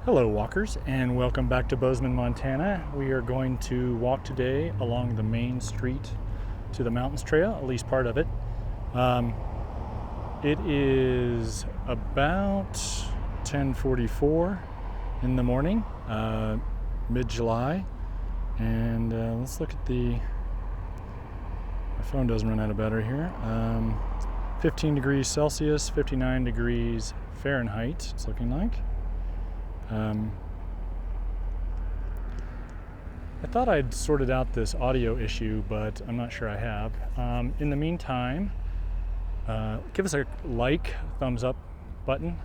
Hello walkers, and welcome back to Bozeman, Montana. We are going to walk today along the main street to the Mountains Trail, at least part of it. It is about 10:44 in the morning, mid-July, and let's look at my phone doesn't run out of battery here. 15 degrees Celsius, 59 degrees Fahrenheit, it's looking like. I thought I'd sorted out this audio issue, but I'm not sure I have. In the meantime, give us a like, thumbs up button,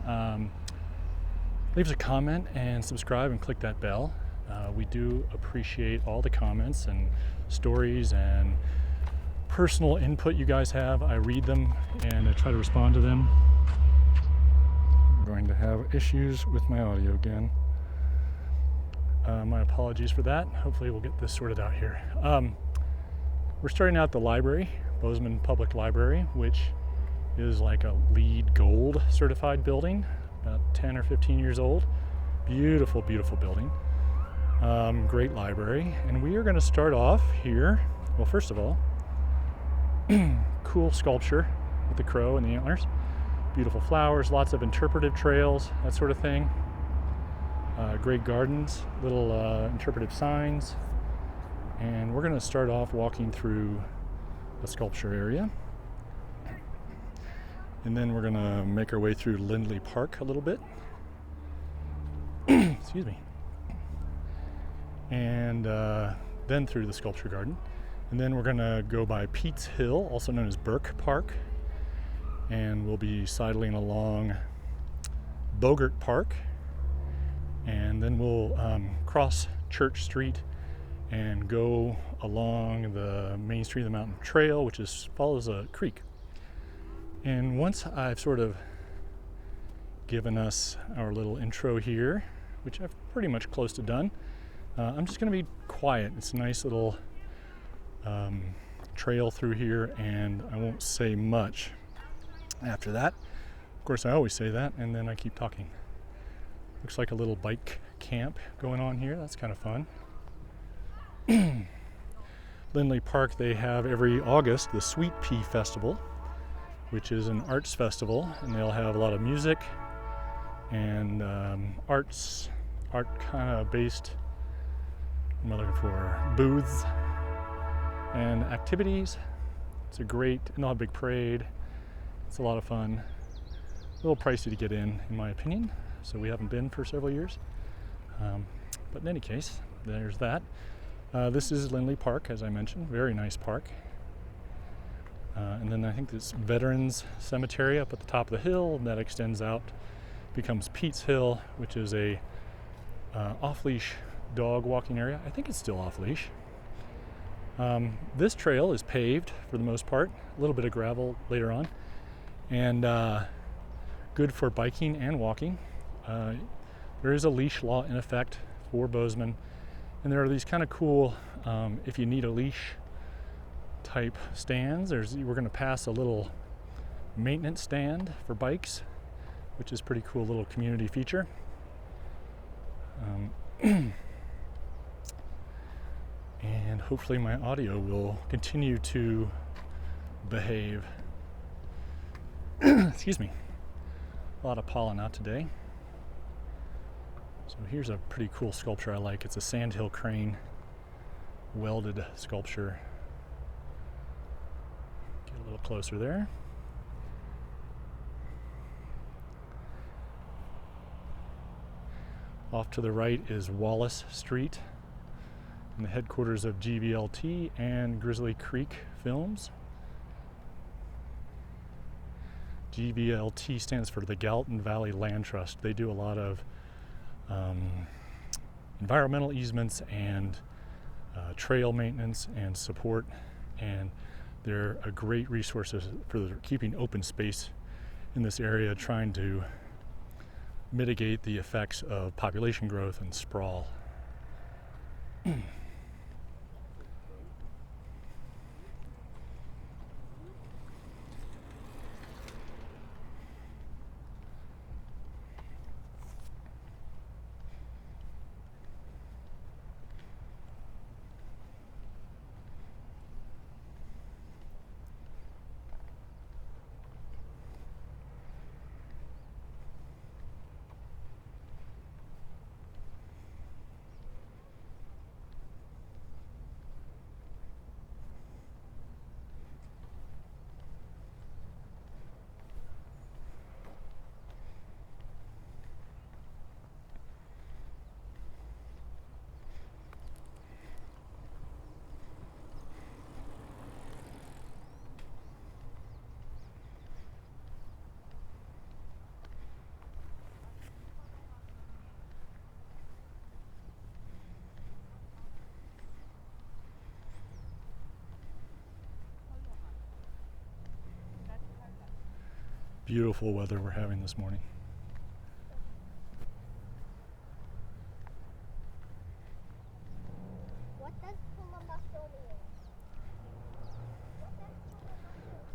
leave us a comment, and subscribe and click that bell. We do appreciate all the comments and stories and personal input you guys have. I read them and I try to respond to them. I'm going to have issues with my audio again. My apologies for that. Hopefully we'll get this sorted out here. We're starting out the library, Bozeman Public Library, which is like a LEED Gold certified building, about 10 or 15 years old. Beautiful, beautiful building. Great library. And we are going to start off here. Well, first of all, cool sculpture with the crow and the antlers. Beautiful flowers, lots of interpretive trails, that sort of thing. Great gardens, little interpretive signs. And we're going to start off walking through the sculpture area. And then we're going to make our way through Lindley Park a little bit. Excuse me. And then through the sculpture garden. And then we're going to go by Peets Hill, also known as Burke Park. And we'll be sidling along Burke Park. And then we'll cross Church Street and go along the main street of the mountain trail, which follows a creek. And once I've sort of given us our little intro here, which I've pretty much close to done, I'm just going to be quiet. It's a nice little trail through here, and I won't say much after that. Of course, I always say that, and then I keep talking. Looks like a little bike camp going on here. That's kind of fun. Lindley Park, they have every August the Sweet Pea Festival, which is an arts festival, and they'll have a lot of music and art kind of based, I'm looking for booths and activities. And they'll have a big parade. It's a lot of fun. A little pricey to get in my opinion, so we haven't been for several years. But in any case, there's that. This is Lindley Park, as I mentioned. Very nice park. And then I think this Veterans Cemetery up at the top of the hill, and that extends out, becomes Peets Hill, which is a off-leash dog walking area. I think it's still off-leash. This trail is paved for the most part, a little bit of gravel later on, and good for biking and walking. There is a leash law in effect for Bozeman, and there are these kind of cool, if you need a leash type stands. We're going to pass a little maintenance stand for bikes, which is pretty cool little community feature. And hopefully my audio will continue to behave. Excuse me. A lot of pollen out today. So here's a pretty cool sculpture I like. It's a sandhill crane welded sculpture. Get a little closer there. Off to the right is Wallace Street, and the headquarters of GVLT and Grizzly Creek Films. GVLT stands for the Gallatin Valley Land Trust. They do a lot of environmental easements and trail maintenance and support, and they're a great resource for keeping open space in this area, trying to mitigate the effects of population growth and sprawl. beautiful weather we're having this morning. What does pull a muscle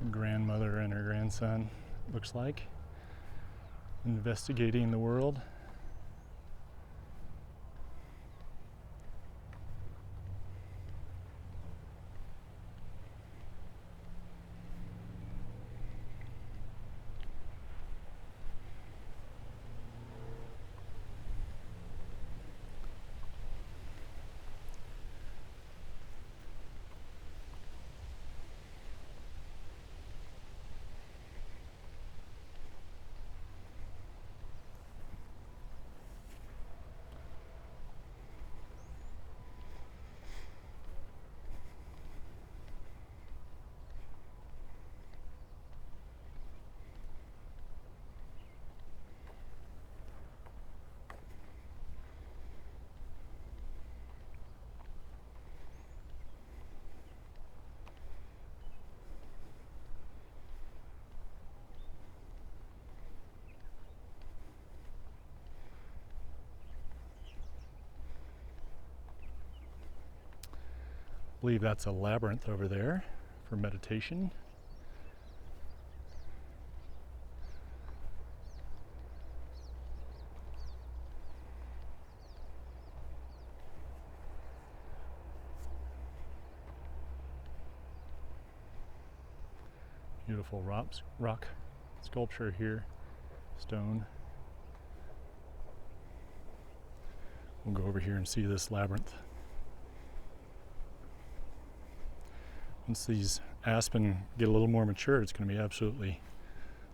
mean? Grandmother and her grandson, looks like, investigating the world. I believe that's a labyrinth over there for meditation. Beautiful rock sculpture here, stone. We'll go over here and see this labyrinth. Once these aspen get a little more mature, it's going to be absolutely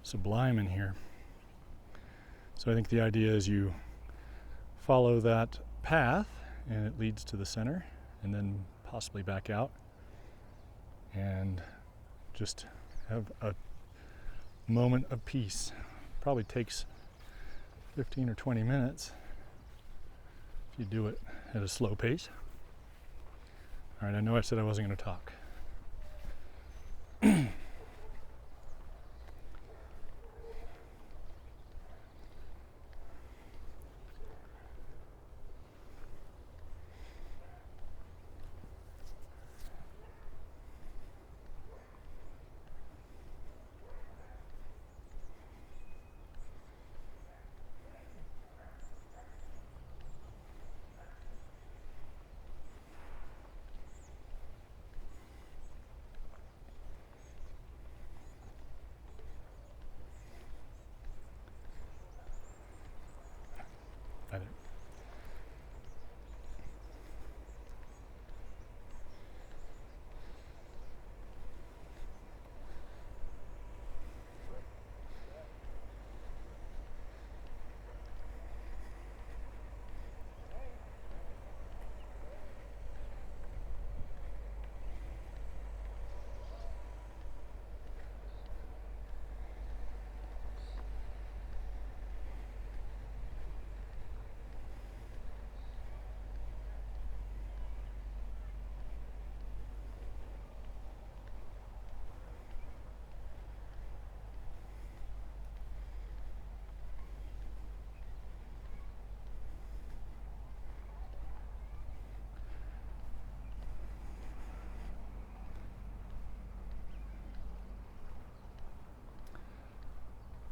sublime in here. So I think the idea is you follow that path and it leads to the center and then possibly back out and just have a moment of peace. Probably takes 15 or 20 minutes if you do it at a slow pace. All right, I know I said I wasn't going to talk.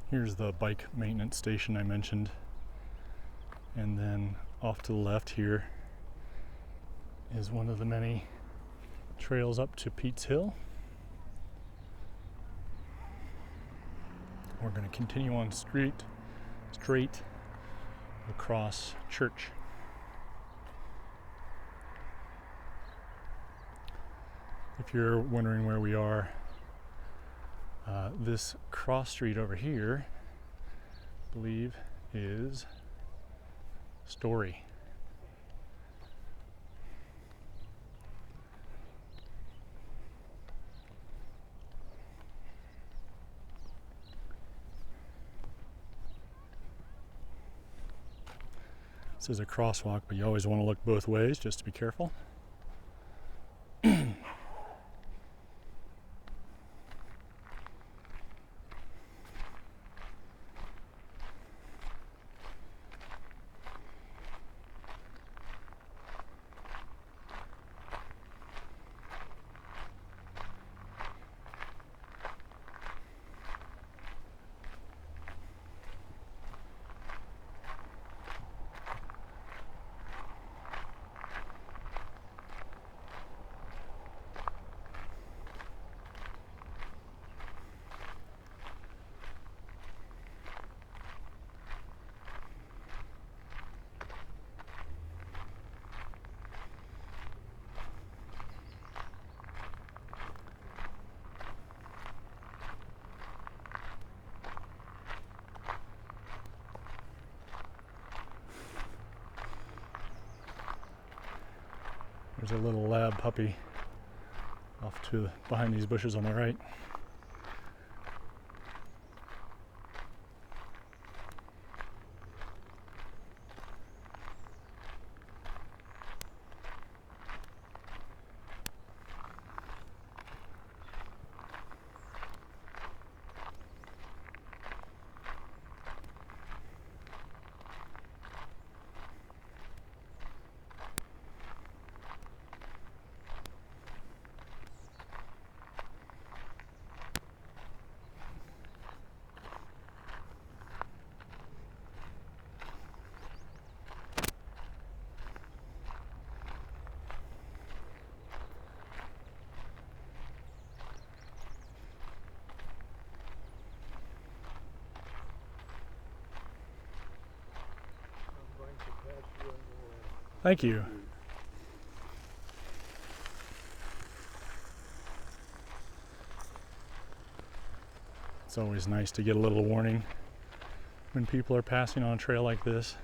Here's the bike maintenance station I mentioned. And then off to the left here is one of the many trails up to Peets Hill. We're going to continue on straight across Church. If you're wondering where we are, this cross street over here, I believe, is Story. This is a crosswalk, but you always want to look both ways just to be careful. There's a little lab puppy off to behind these bushes on the right. Thank you. It's always nice to get a little warning when people are passing on a trail like this.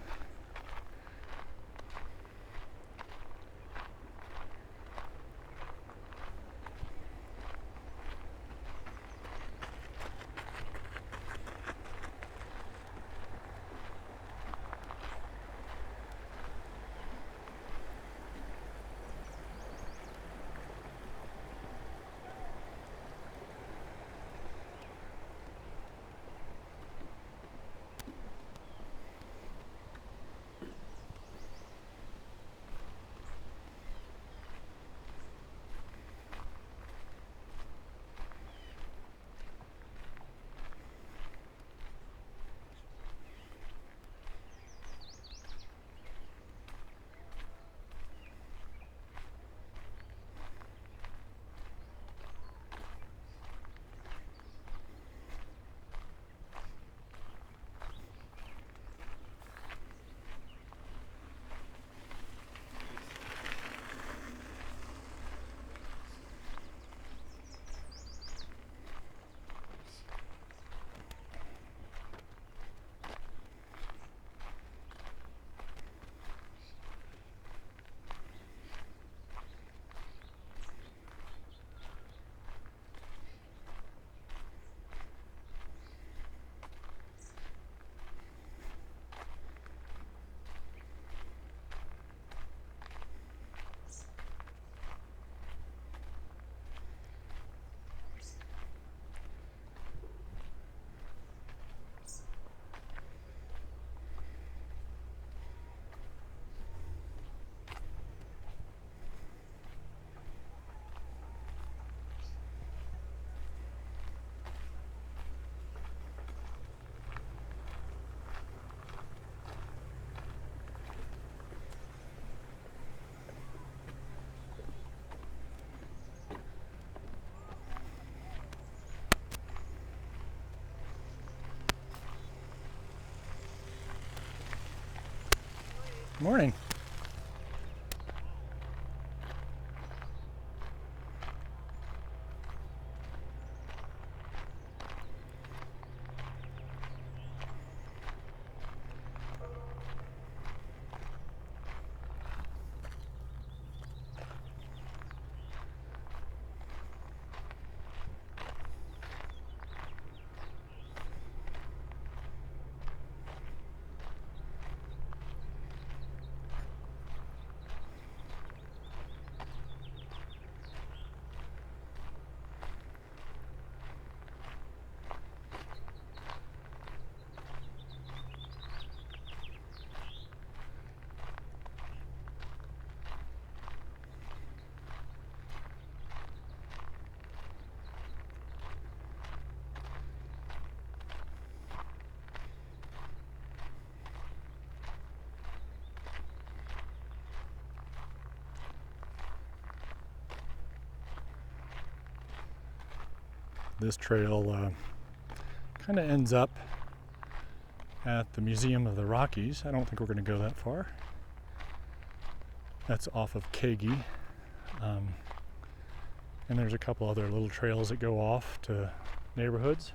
Morning. This trail kind of ends up at the Museum of the Rockies. I don't think we're going to go that far. That's off of Kagi. And there's a couple other little trails that go off to neighborhoods.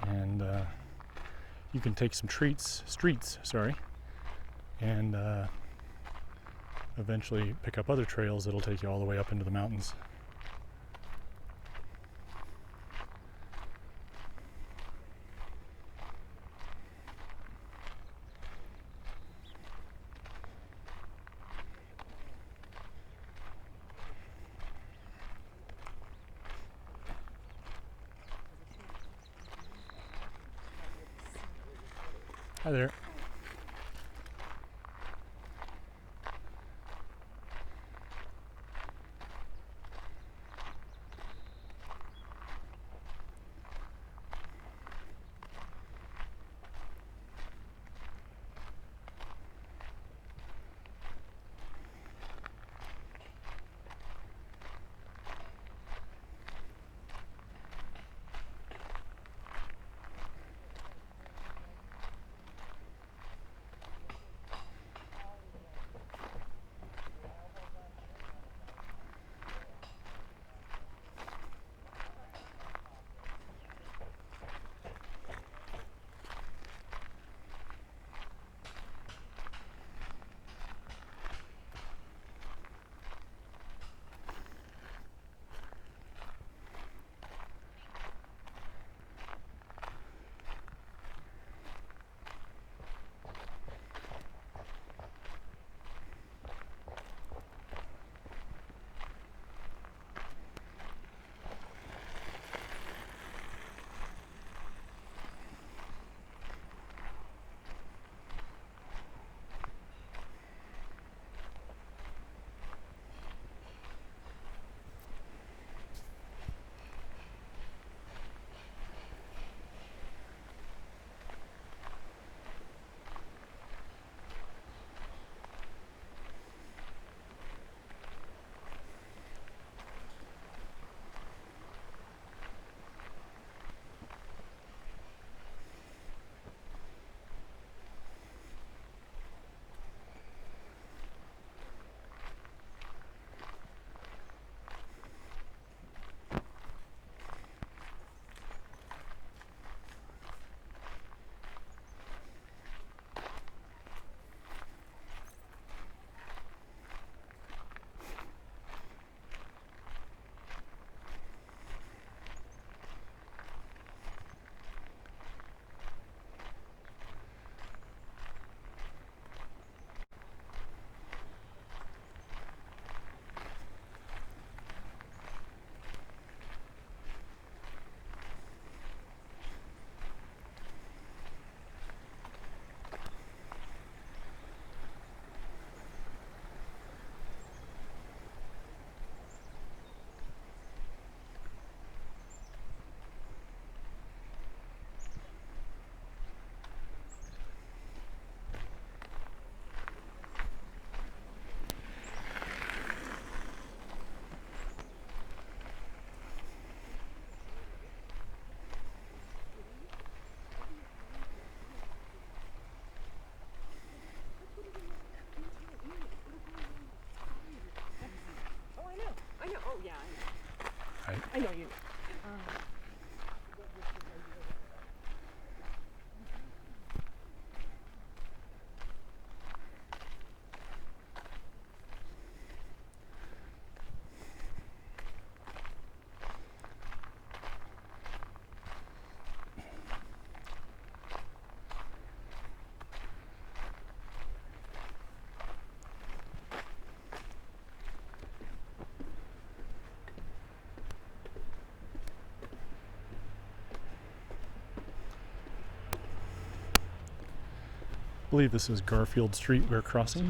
And you can take some streets, and eventually pick up other trails that'll take you all the way up into the mountains. Hi there. Oh, yeah, I know. Right. I know you. I believe this is Garfield Street we're crossing.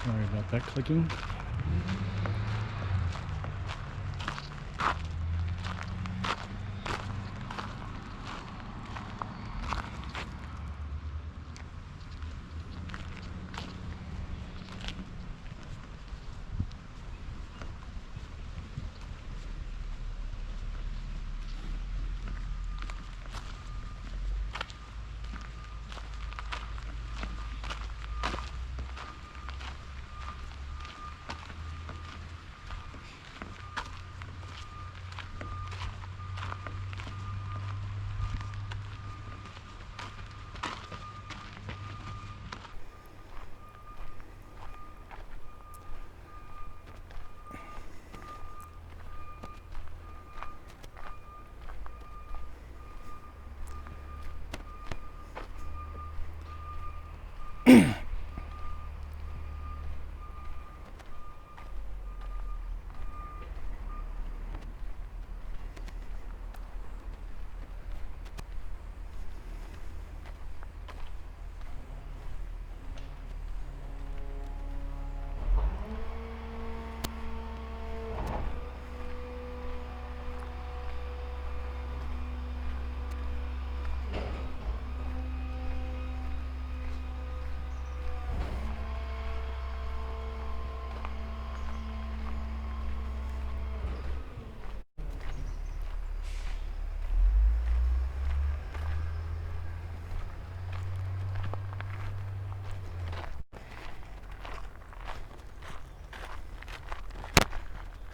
Sorry about that clicking.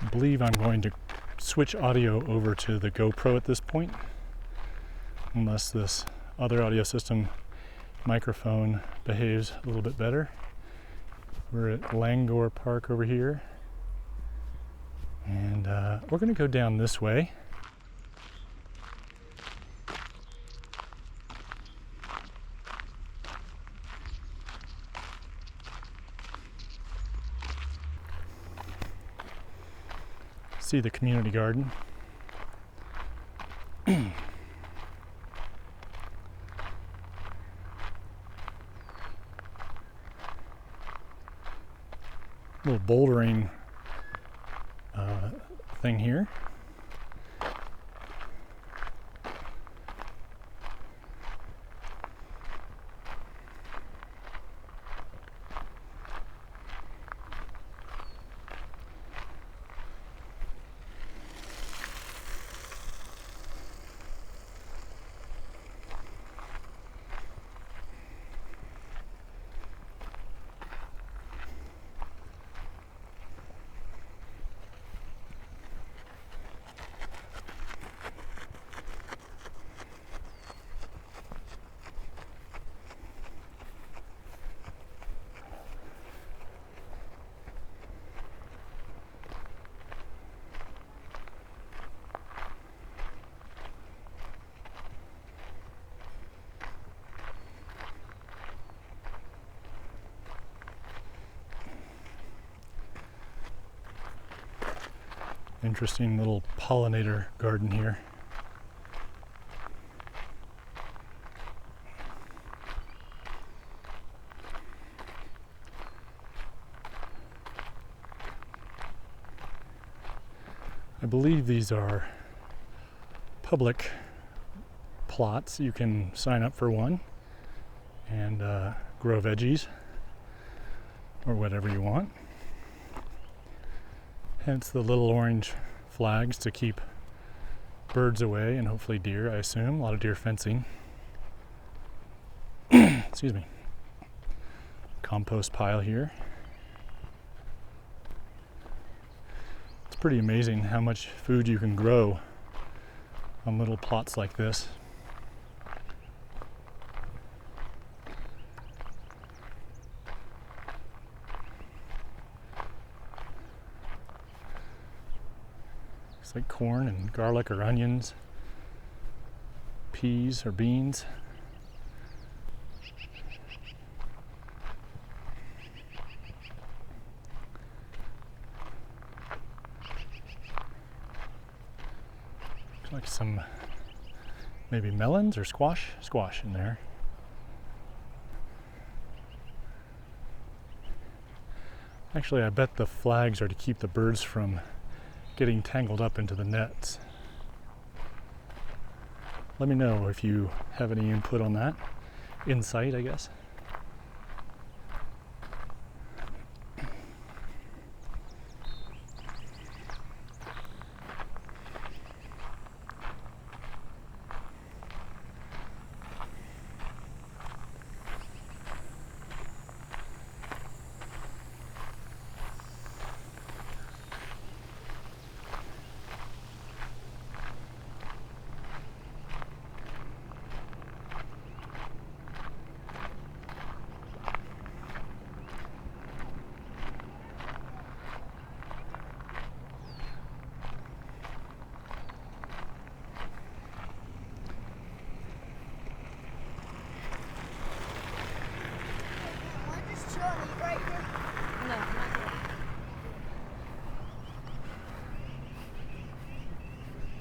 I believe I'm going to switch audio over to the GoPro at this point, unless this other audio system microphone behaves a little bit better. We're at Langhor Park over here, and we're going to go down this way. See the community garden. Little bouldering thing here. Interesting little pollinator garden here. I believe these are public plots. You can sign up for one and grow veggies or whatever you want. Hence the little orange flags to keep birds away and hopefully deer, I assume. A lot of deer fencing. Excuse me. Compost pile here. It's pretty amazing how much food you can grow on little plots like this. It's like corn and garlic or onions, peas or beans. Looks like some maybe melons or squash in there. Actually, I bet the flags are to keep the birds from getting tangled up into the nets. Let me know if you have any input on that. Insight, I guess.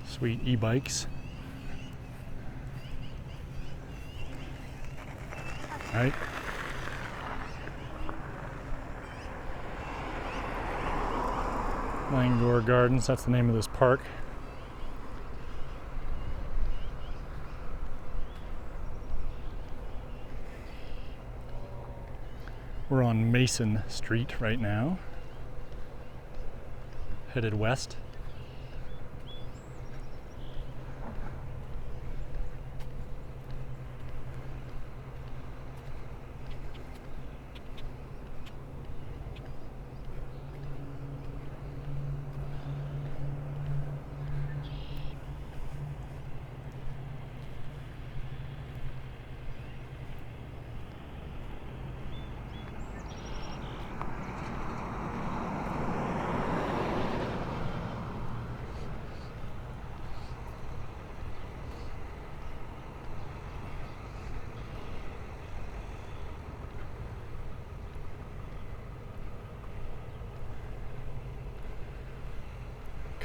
Sweet e-bikes. Right. Langhor Gardens, that's the name of this park. We're on Mason Street right now, headed west.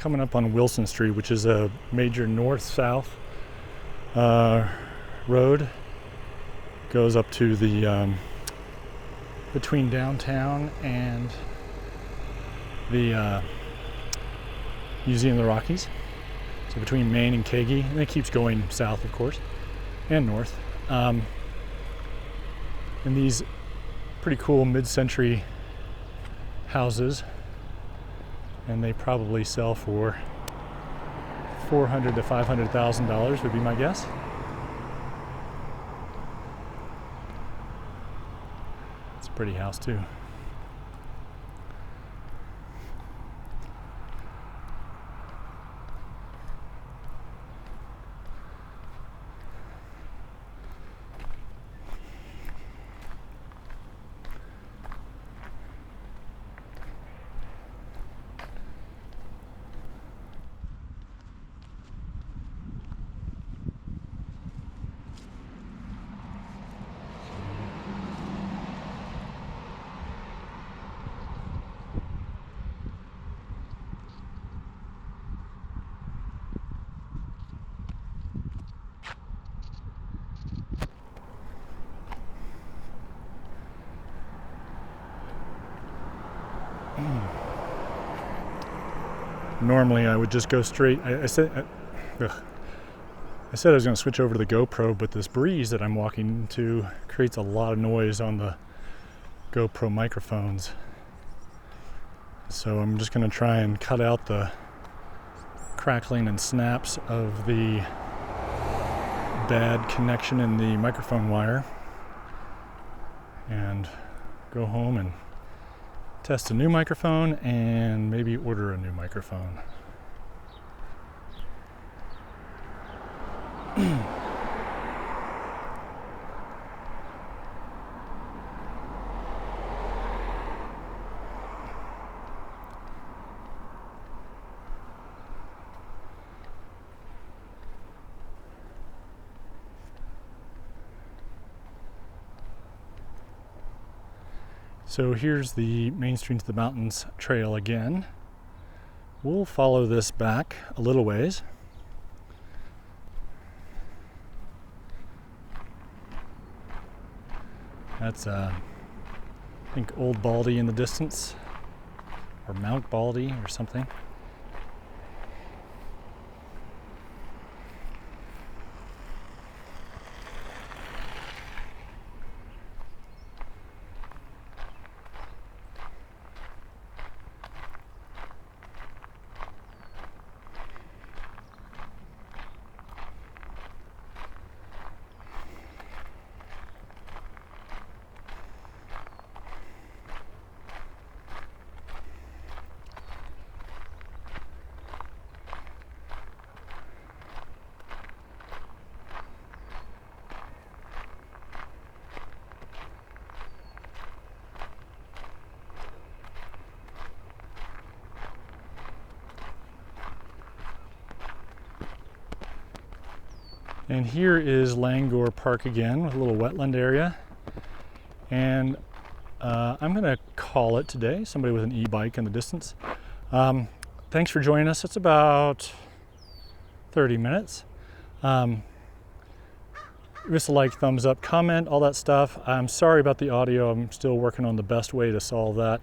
coming up on Wilson Street, which is a major north-south road. Goes up to the between downtown and the Museum of the Rockies. So between Maine and Kagi, and it keeps going south, of course, and north. And these pretty cool mid-century houses, and they probably sell for $400,000 to $500,000 would be my guess. It's a pretty house too. Normally I would just go straight. I said I was going to switch over to the GoPro, but this breeze that I'm walking into creates a lot of noise on the GoPro microphones. So I'm just going to try and cut out the crackling and snaps of the bad connection in the microphone wire and go home and test a new microphone and maybe order a new microphone. So here's the Main Street to the Mountains trail again. We'll follow this back a little ways. That's I think Old Baldy in the distance, or Mount Baldy or something. And here is Langhor Park again with a little wetland area. And I'm going to call it today. Somebody with an e-bike in the distance. Thanks for joining us. It's about 30 minutes. Give us a like, thumbs up, comment, all that stuff. I'm sorry about the audio. I'm still working on the best way to solve that.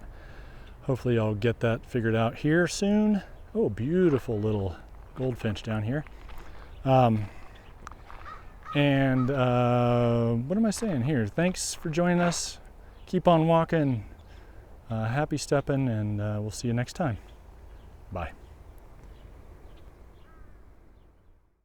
Hopefully I'll get that figured out here soon. Oh, beautiful little goldfinch down here. And what am I saying here? Thanks for joining us. Keep on walking. Happy stepping, and we'll see you next time. Bye.